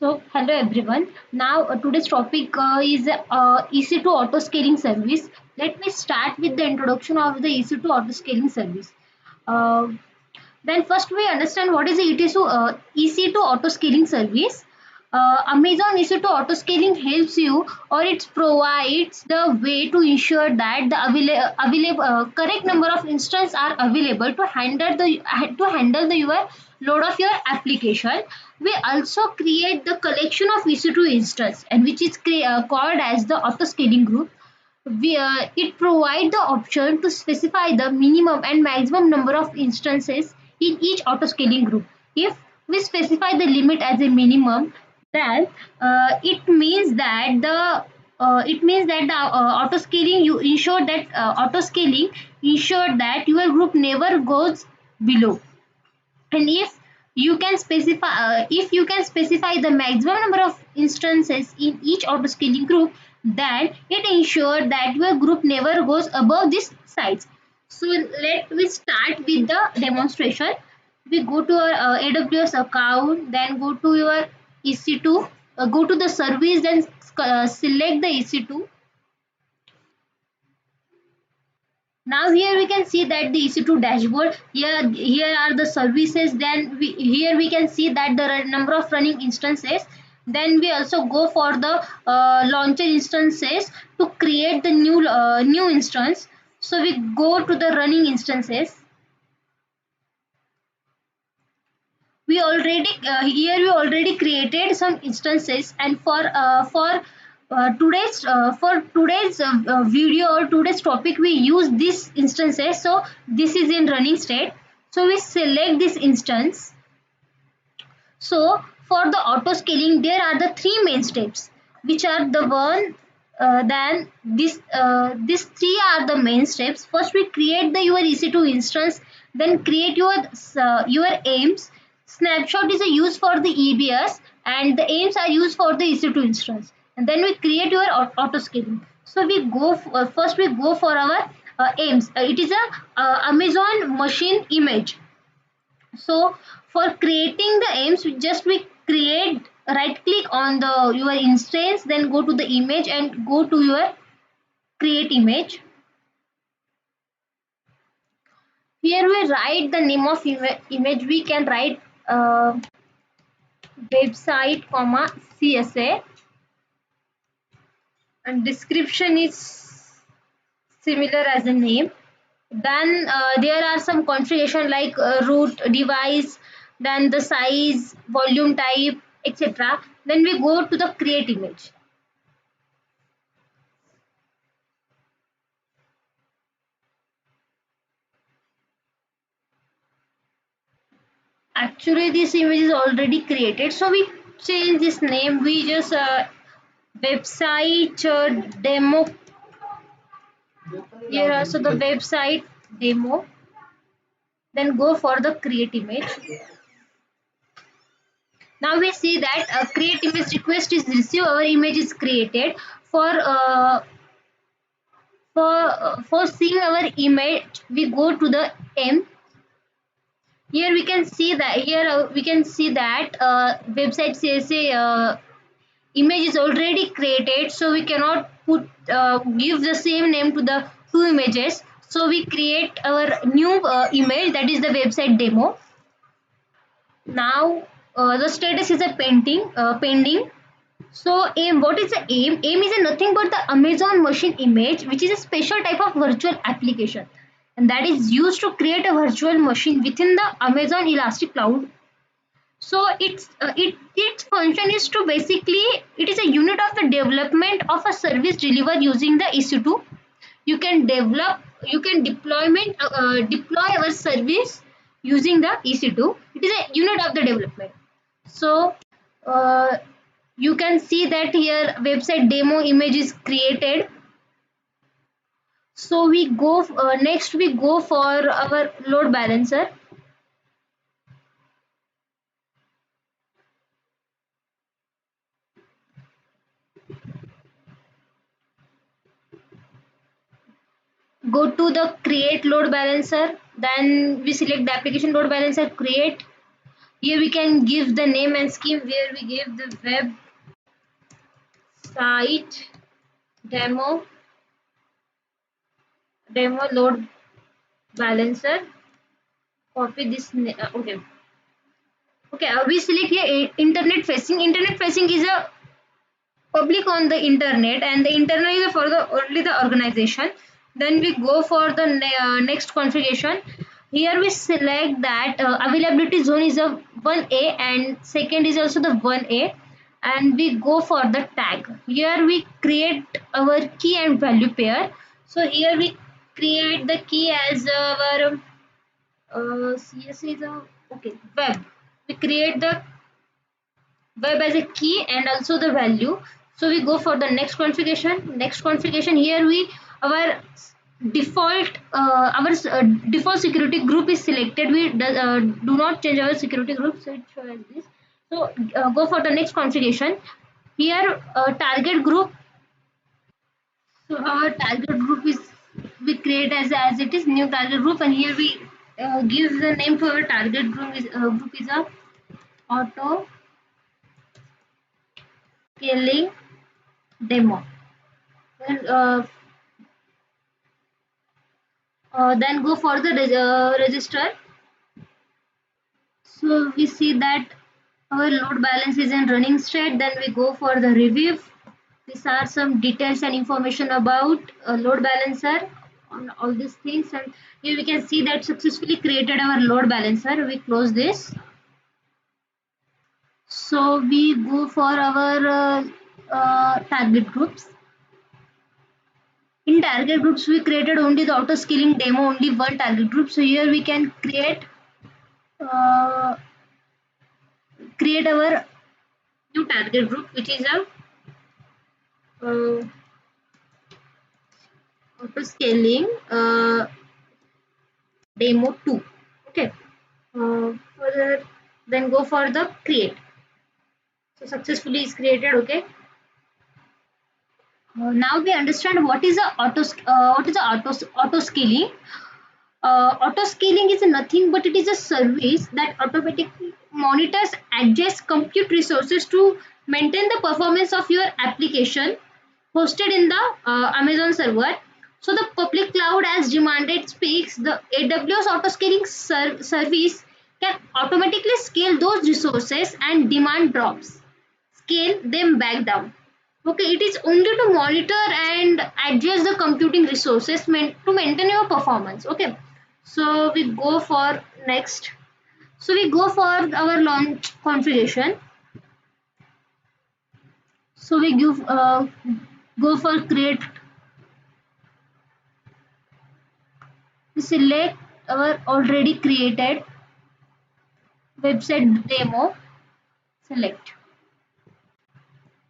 Hello everyone. Now, today's topic is EC2 auto scaling service. Let me start with the introduction of the EC2 auto scaling service. Uh, then first we understand what is the EC2 auto scaling service. Amazon EC2 auto scaling helps you, or it provides the way to ensure that the available correct number of instances are available to handle the your load of your application. We also create the collection of EC2 instance, and which is called as the auto scaling group. It provides the option to specify the minimum and maximum number of instances in each autoscaling group. If we specify the limit as a minimum, then autoscaling you ensure that autoscaling ensure that your group never goes below. And if you can specify the maximum number of instances in each autoscaling group, then it ensures that your group never goes above this size. So let we start with the demonstration. We go to our AWS account, then go to your EC2, go to the service, then select the EC2. Now here we can see that the EC2 dashboard. Here are the services. Then here we can see that the number of running instances. Then we also go for the launcher instances to create the new instance. So we go to the running instances. We already created some instances, and for today's video or today's topic we use these instances. So this is in running state, so we select this instance. So for the auto scaling, there are the three main steps, which are the one. Then these three are the main steps. First, we create the your EC2 instance. Then create your aims. Snapshot is a use for the EBS, and the aims are used for the EC2 instance. And then we create your auto scaling. So first we go for our aims. It is a Amazon machine image. So for creating the aims, we create, right click on the your instance, then go to the image and go to your create image. Here we write the name of image. We can write website comma CSA, and description is similar as a name. Then there are some configuration like root device, then the size, volume type, etc. Then we go to the create image. Actually this image is already created, so we change this name. We just website demo. Here also the website demo, then go for the create image. Now we see that a create image request is received. Our image is created. For seeing our image, we go to the M. Here we can see that website says image is already created, so we cannot give the same name to the two images. So we create our new image, that is the website demo. Now the status is a pending. So aim, what is the aim? Aim is a nothing but the Amazon machine image, which is a special type of virtual application, and that is used to create a virtual machine within the Amazon Elastic Cloud. So its function is to basically, it is a unit of the development of a service delivered using the EC2. You can deploy our service using the EC2. It is a unit of the development. So uh, you can see that here website demo image is created. So next we go for our load balancer. Go to the create load balancer, then we select the application load balancer create. Here we can give the name and scheme, where we give the website demo load balancer. Copy this. Okay, we select here internet facing. Internet facing is a public on the internet, and the internet is for the only the organization. Then we go for the next configuration. Here we select that availability zone is a 1A, and second is also the 1A, and we go for the tag. Here we create our key and value pair. So here we create the key as our CSS is a okay web. We create the web as a key and also the value. So we go for the next configuration. Here we our default security group is selected. We do not change our security group, so it shows like this. So go for the next configuration. Here target group. So our target group is we create as it is new target group, and here we give the name to our target group is a auto scaling demo. Then then go for the register. So we see that our load balance is in running state. Then we go for the review. These are some details and information about load balancer on all these things, and here we can see that successfully created our load balancer. We close this. So we go for our target groups. In target groups, we created only the auto scaling demo, only one target group. So here we can uh, create our new target group, which is a auto scaling demo 2. Okay. Further, then go for the create. So successfully is created. Okay. Now we understand what is the auto scaling. Auto scaling is nothing but it is a service that automatically monitors, adjusts compute resources to maintain the performance of your application hosted in the Amazon server. So the public cloud, as demanded, speaks the AWS auto scaling service can automatically scale those resources and demand drops, scale them back down. Okay, it is only to monitor and adjust the computing resources to maintain your performance. Okay, so we go for next. So we go for our launch configuration. So we go for create. We select our already created website demo. Select.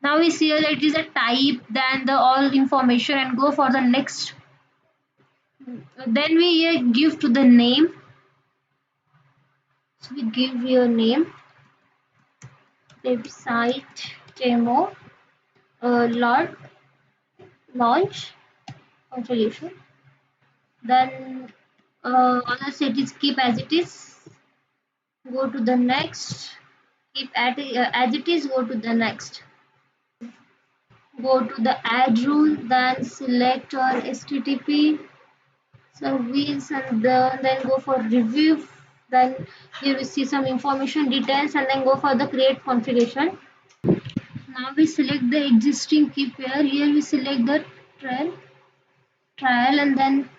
Now we see that it is a type, then the all information, and go for the next. Then we give to the name. So we give your name, website demo, lot launch configuration. Then other settings keep as it is. Go to the next. Keep as it is. Go to the next. Go to the add rule. Then select your HTTP service, and then go for review. Then here we see some information details, and then go for the create configuration. Now we select the existing key pair. Here we select the trial, and then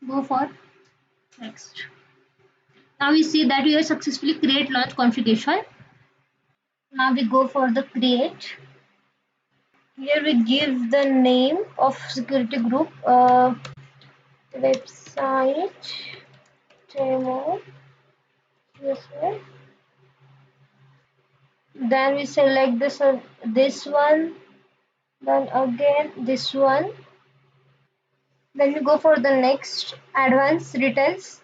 go for next. Now we see that we have successfully create launch configuration. Now we go for the create. Here we give the name of security group, website demo. This way. Then we select this one. Then again this one. Then we go for the next advanced details.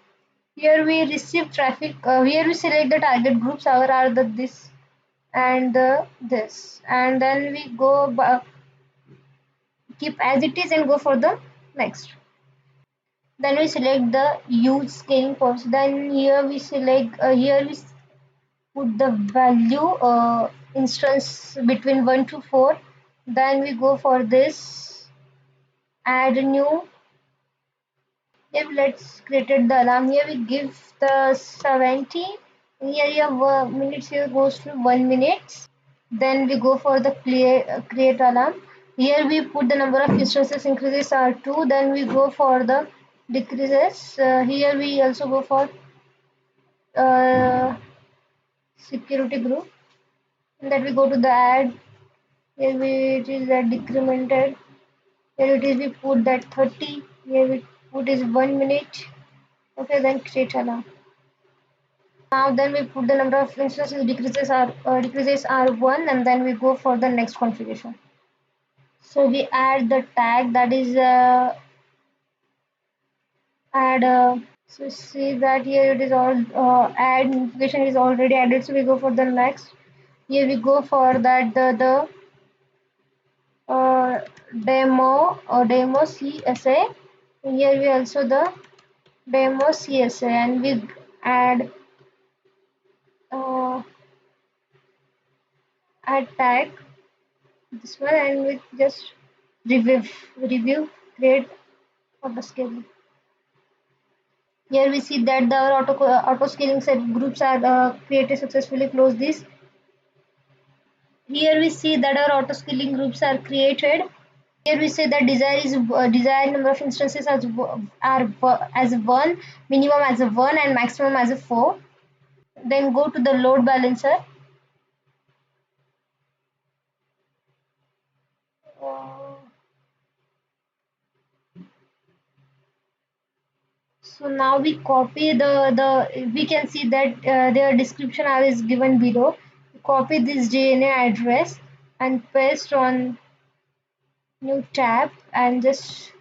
Here we receive traffic. Here we select the target groups. Our are the this and this, and then we go keep as it is and go for the next. Then we select the use scaling purpose. Then here we select put the value instance between 1 to 4. Then we go for this add new. If let's created the alarm here, we give the 70. Here your minutes here goes to 1 minute. Then we go for the create alarm. Here we put the number of instances increases are 2. Then we go for the decreases. Here we also go for uh, security group. And then we go to the add. Here it is that decremented. Here it is we put that 30. Here we put is 1 minute. Okay, then create alarm. Now then we put the number of instances decreases are 1, and then we go for the next configuration. So we add the tag that is add. So see that here it is all add notification is already added. So we go for the next. Here we go for that the uh, demo CSA. Here we also the demo CSA, and we add uh, add tag this one, and we just review create auto scaling. Here we see that the auto scaling set groups are created successfully. Close this. Here we see that our auto scaling groups are created. Here we say that desired number of instances as 1, minimum as a 1, and maximum as a 4. Then go to the load balancer. Uh, So now we copy the we can see that their description is given below. Copy this DNA address and paste on new tab and just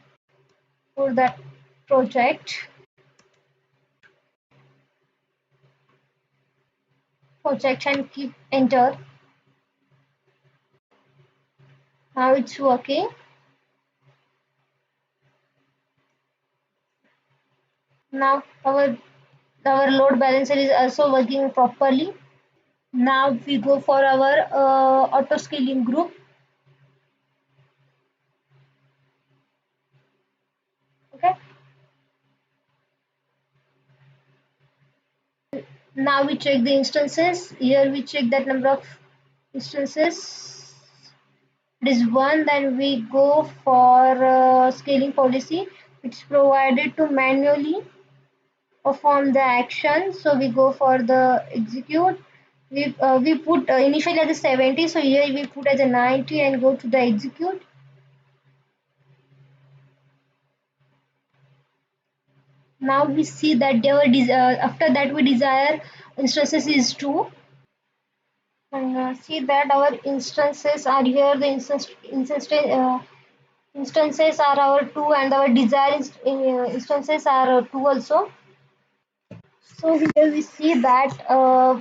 put that project and keep enter. Now it's working. Now our load balancer is also working properly. Now we go for our auto scaling group. Okay. Now we check the instances. Here we check that number of instances. It is 1. Then we go for scaling policy. It's provided to manually perform the action. So we go for the execute. We put initially as a 70. So here we put as a 90 and go to the execute. Now we see that after that we desire instances is 2. And see that our instances are here. The instances are our 2, and our desired instances are 2 also. So here we see that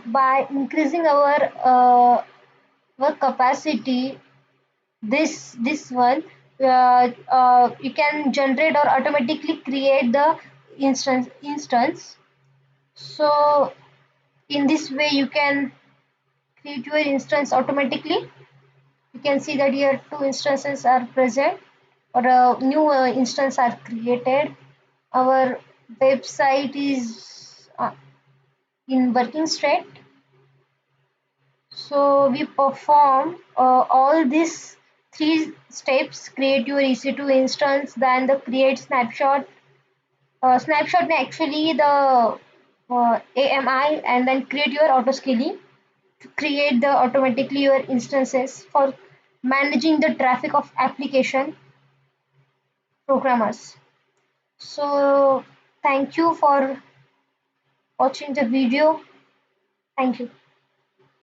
by increasing our capacity, this one you can generate or automatically create the instance. So in this way you can create your instance automatically. You can see that here 2 instances are present, or a new instance are created. Our website is in working state. So we perform all these 3 steps: create your EC2 instance, then the create snapshot. Snapshot actually the AMI, and then create your auto scaling to create the automatically your instances for managing the traffic of application programmers. So thank you for watching the video. Thank you.